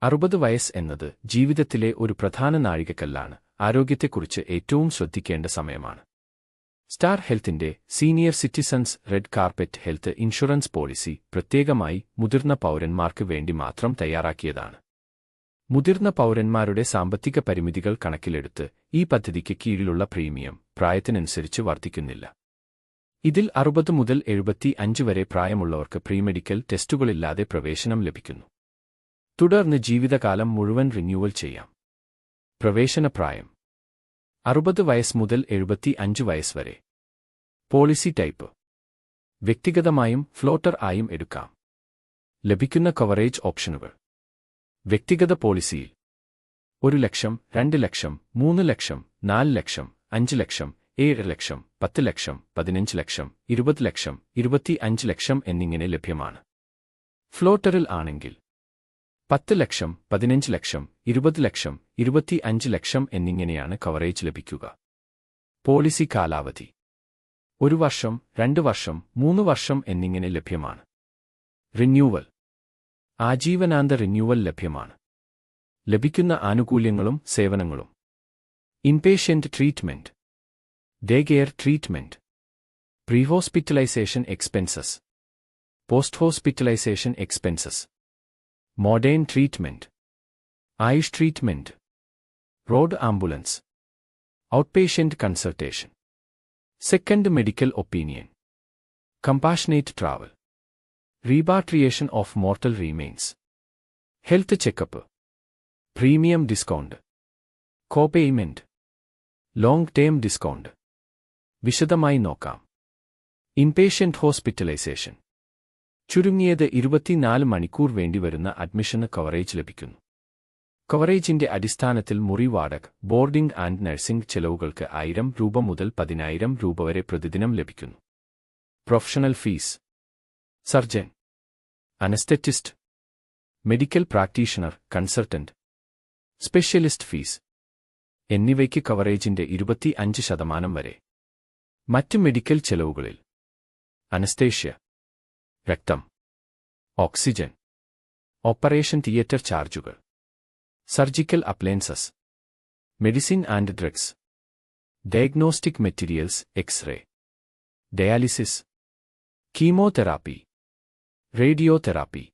60 വയസ്സ് എന്നത് ജീവിതത്തിലെ ഒരു പ്രധാന നാഴികക്കല്ലാണ്. ആരോഗ്യത്തെക്കുറിച്ച് ഏറ്റവും ശ്രദ്ധിക്കേണ്ട സമയമാണ്. സ്റ്റാർ ഹെൽത്തിന്റെ senior citizens red carpet health insurance policy പ്രത്യേകമായി മുതിർന്ന പൗരന്മാർക്ക് വേണ്ടി മാത്രം തയ്യാറാക്കിയതാണ്. മുതിർന്ന പൗരന്മാരുടെ സാമ്പത്തിക പരിമിതികൾ കണക്കിലെടുത്ത് ഈ പദ്ധതിക്ക് കീഴിലുള്ള പ്രീമിയം പ്രായത്തിനനുസരിച്ച് വർദ്ധിക്കുന്നില്ല. ഇതിൽ 60 മുതൽ 75 വരെ പ്രായമുള്ളവർക്ക് പ്രീമെഡിക്കൽ ടെസ്റ്റുകളില്ലാതെ പ്രവേശനം ലഭിക്കുന്നു. തുടർന്ന് ജീവിതകാലം മുഴുവൻ റിന്യൂവൽ ചെയ്യാം. പ്രവേശനപ്രായം 60 വയസ്സ് മുതൽ 75 വയസ്സ് വരെ. പോളിസി ടൈപ്പ് വ്യക്തിഗതമായും ഫ്ലോട്ടർ ആയും എടുക്കാം. ലഭിക്കുന്ന കവറേജ് ഓപ്ഷനുകൾ: വ്യക്തിഗത പോളിസിയിൽ 1 ലക്ഷം, 2 ലക്ഷം, 3 ലക്ഷം, 4 ലക്ഷം, 5 ലക്ഷം, 7 ലക്ഷം, 10 ലക്ഷം, 15 ലക്ഷം, 20 ലക്ഷം, 25 ലക്ഷം എന്നിങ്ങനെ ലഭ്യമാണ്. ഫ്ലോട്ടറിൽ ആണെങ്കിൽ 10 ലക്ഷം, 15 ലക്ഷം, 20 ലക്ഷം, 25 ലക്ഷം എന്നിങ്ങനെയാണ് കവറേജ് ലഭിക്കുക. പോളിസി കാലാവധി 1 വർഷം, 2 വർഷം, 3 വർഷം എന്നിങ്ങനെ ലഭ്യമാണ്. റിന്യൂവൽ ആജീവനാന്ത റിന്യൂവൽ ലഭ്യമാണ്. ലഭിക്കുന്ന ആനുകൂല്യങ്ങളും സേവനങ്ങളും: inpatient treatment, day care treatment, prehospitalisation expenses, post hospitalisation expenses, modern treatment, AYUSH treatment, road ambulance, outpatient consultation, second medical opinion, compassionate travel, repatriation of mortal remains, health checkup, premium discount, copayment, long term discount. വിശദമായി നോക്കാം. Inpatient hospitalisation ചുരുങ്ങിയത് 24 മണിക്കൂർ വേണ്ടിവരുന്ന അഡ്മിഷന് coverage ലഭിക്കുന്നു. കവറേജിന്റെ അടിസ്ഥാനത്തിൽ മുറി വാടക, ബോർഡിംഗ് ആൻഡ് നഴ്സിംഗ് ചെലവുകൾക്ക് 1000 രൂപ മുതൽ 10,000 രൂപ വരെ പ്രതിദിനം ലഭിക്കുന്നു. Professional fees: surgeon, anaesthetist, medical practitioner, consultant, specialist fees എന്നിവയ്ക്ക് കവറേജിന്റെ 25% വരെ. മറ്റ് മെഡിക്കൽ ചെലവുകളിൽ അനസ്തേഷ്യ, രക്തം, ഓക്സിജൻ, ഓപ്പറേഷൻ തിയേറ്റർ ചാർജുകൾ, surgical appliances, medicine and drugs, diagnostic materials, x-ray, dialysis, chemotherapy, radiotherapy,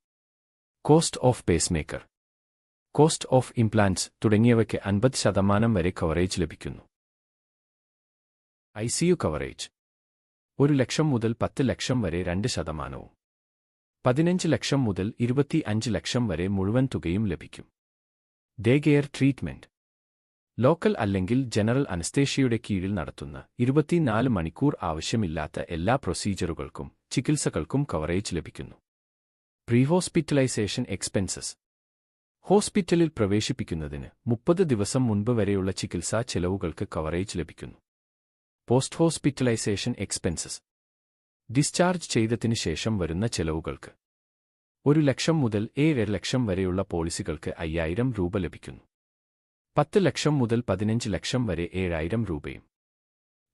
cost of pacemaker, cost of implants തുടങ്ങിയവയ്ക്ക് 50% വരെ coverage ലഭിക്കുന്നു. ICU കവറേജ് 1 ലക്ഷം മുതൽ 10 ലക്ഷം വരെ 2%, 15 ലക്ഷം മുതൽ 25 ലക്ഷം വരെ മുഴുവൻ തുകയും ലഭിക്കും. ഡേ കെയർ ട്രീറ്റ്മെന്റ് ലോക്കൽ അല്ലെങ്കിൽ ജനറൽ അനസ്തേഷ്യയുടെ കീഴിൽ നടത്തുന്ന 24 മണിക്കൂർ ആവശ്യമില്ലാത്ത എല്ലാ പ്രൊസീജറുകൾക്കും ചികിത്സകൾക്കും കവറേജ് ലഭിക്കുന്നു. പ്രീഹോസ്പിറ്റലൈസേഷൻ എക്സ്പെൻസസ് ഹോസ്പിറ്റലിൽ പ്രവേശിപ്പിക്കുന്നതിന് 30 ദിവസം മുൻപ് വരെയുള്ള ചികിത്സാ ചെലവുകൾക്ക് കവറേജ് ലഭിക്കുന്നു. പോസ്റ്റ് ഹോസ്പിറ്റലൈസേഷൻ എക്സ്പെൻസസ് ഡിസ്ചാർജ് ചെയ്തതിനു ശേഷം വരുന്ന ചെലവുകൾക്ക് 1 ലക്ഷം മുതൽ 7 ലക്ഷം വരെയുള്ള പോളിസികൾക്ക് 5000 രൂപ ലഭിക്കുന്നു. 10 ലക്ഷം മുതൽ 15 ലക്ഷം വരെ 7000 രൂപയും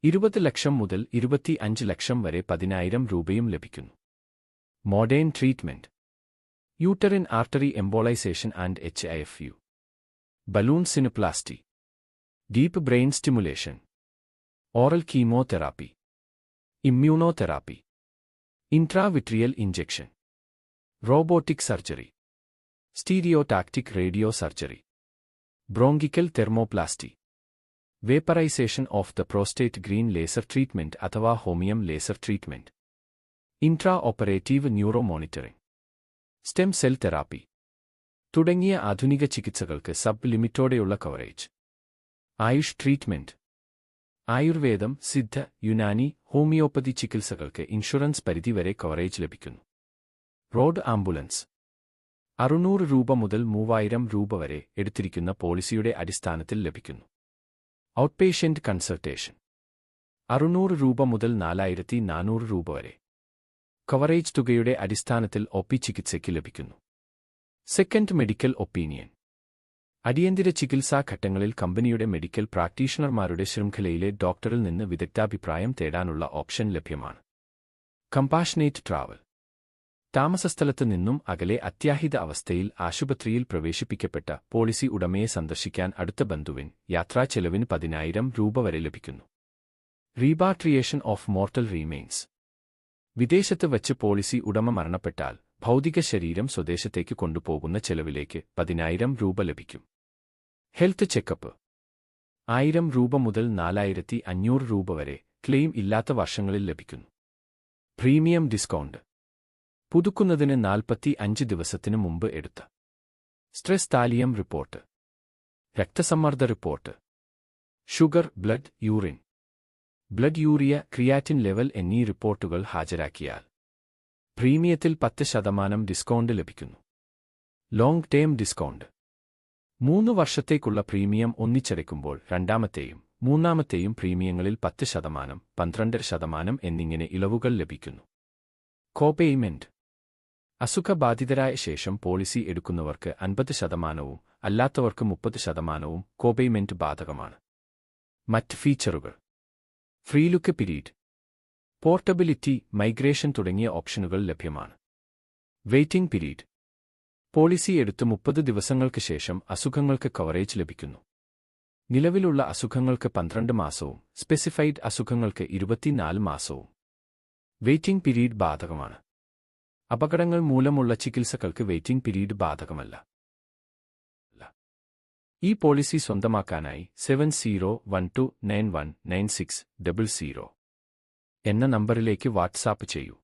20 ലക്ഷം മുതൽ 25 ലക്ഷം വരെ 10000 രൂപയും ലഭിക്കുന്നു. Modern treatment uterine artery embolisation and HIFU, balloon sinuplasty, deep brain stimulation, oral chemotherapy, immunotherapy, intravitreal injection, robotic surgery, stereotactic radio surgery, bronchial thermoplasty, vaporisation of the prostate green laser treatment അഥവാ holmium laser treatment, intra operative neuro monitoring, stem cell therapy തുടങ്ങിയ ആധുനിക ചികിത്സകൾക്ക് sub ലിമിറ്റോടെയുള്ള coverage. AYUSH treatment ആയുർവേദം, Siddha, Unani, homeopathy ചികിത്സകൾക്ക് insurance പരിധിവരെ coverage ലഭിക്കുന്നു. Road ambulance 600 രൂപ മുതൽ 3000 രൂപ വരെ എടുത്തിരിക്കുന്ന പോളിസിയുടെ അടിസ്ഥാനത്തിൽ ലഭിക്കുന്നു. ഔട്ട്പേഷ്യന്റ് കൺസൾട്ടേഷൻ 600 രൂപ മുതൽ 4400 രൂപ വരെ കവറേജ് തുകയുടെ അടിസ്ഥാനത്തിൽ OP ചികിത്സയ്ക്ക് ലഭിക്കുന്നു. സെക്കൻഡ് മെഡിക്കൽ ഒപ്പീനിയൻ അടിയന്തര ചികിത്സാ ഘട്ടങ്ങളിൽ കമ്പനിയുടെ മെഡിക്കൽ പ്രാക്ടീഷണർമാരുടെ ശൃംഖലയിലെ ഡോക്ടറിൽ നിന്ന് വിദഗ്ധാഭിപ്രായം തേടാനുള്ള ഓപ്ഷൻ ലഭ്യമാണ്. കമ്പാഷനേറ്റ് ട്രാവൽ താമസസ്ഥലത്ത് നിന്നും അകലെ അത്യാഹിത അവസ്ഥയിൽ ആശുപത്രിയിൽ പ്രവേശിപ്പിക്കപ്പെട്ട പോളിസി ഉടമയെ സന്ദർശിക്കാൻ അടുത്ത ബന്ധുവിൻ യാത്രാച്ചെലവിന് 10,000 രൂപ വരെ ലഭിക്കുന്നു. Repatriation of mortal remains. വിദേശത്ത് വച്ച് പോളിസി ഉടമ മരണപ്പെട്ടാൽ ഭൗതിക ശരീരം സ്വദേശത്തേക്ക് കൊണ്ടുപോകുന്ന ചെലവിലേക്ക് 10,000 രൂപ ലഭിക്കും. ഹെൽത്ത് ചെക്കപ്പ് 1,000 രൂപ മുതൽ 4,500 രൂപ വരെ ക്ലെയിം ഇല്ലാത്ത വർഷങ്ങളിൽ ലഭിക്കുന്നു. Premium discount. പുതുക്കുന്നതിന് 45 ദിവസത്തിനു മുമ്പ് എടുത്ത സ്ട്രെസ് താലിയം റിപ്പോർട്ട്, രക്തസമ്മർദ്ദ report, sugar, blood urine, blood urea, creatinine level എന്നീ റിപ്പോർട്ടുകൾ ഹാജരാക്കിയാൽ പ്രീമിയത്തിൽ 10% ഡിസ്കൗണ്ട് ലഭിക്കുന്നു. Long term discount. 3 വർഷത്തേക്കുള്ള പ്രീമിയം ഒന്നിച്ചടയ്ക്കുമ്പോൾ രണ്ടാമത്തെയും മൂന്നാമത്തെയും പ്രീമിയങ്ങളിൽ 10%, 12% എന്നിങ്ങനെ ഇളവുകൾ ലഭിക്കുന്നു. കോപേയ്മെന്റ്. അസുഖബാധിതരായ ശേഷം പോളിസി എടുക്കുന്നവർക്ക് 50%, അല്ലാത്തവർക്ക് 30% കോപേയ്മെന്റ് ബാധകമാണ്. മറ്റ് ഫീച്ചറുകൾ: ഫ്രീലുക്ക് പീരീഡ്, പോർട്ടബിലിറ്റി, മൈഗ്രേഷൻ തുടങ്ങിയ ഓപ്ഷനുകൾ ലഭ്യമാണ്. Waiting period. പോളിസി എടുത്ത് 30 ദിവസങ്ങൾക്ക് ശേഷം അസുഖങ്ങൾക്ക് കവറേജ് ലഭിക്കുന്നു. നിലവിലുള്ള അസുഖങ്ങൾക്ക് 12 മാസവും സ്പെസിഫൈഡ് അസുഖങ്ങൾക്ക് 24 മാസവും വെയിറ്റിംഗ് പീരീഡ് ബാധകമാണ്. അപകടങ്ങൾ മൂലമുള്ള ചികിത്സകൾക്ക് വെയിറ്റിംഗ് പീരീഡ് ബാധകമല്ല. ഈ പോളിസി സ്വന്തമാക്കാനായി 7012919600 എന്ന നമ്പറിലേക്ക് വാട്സാപ്പ് ചെയ്യൂ.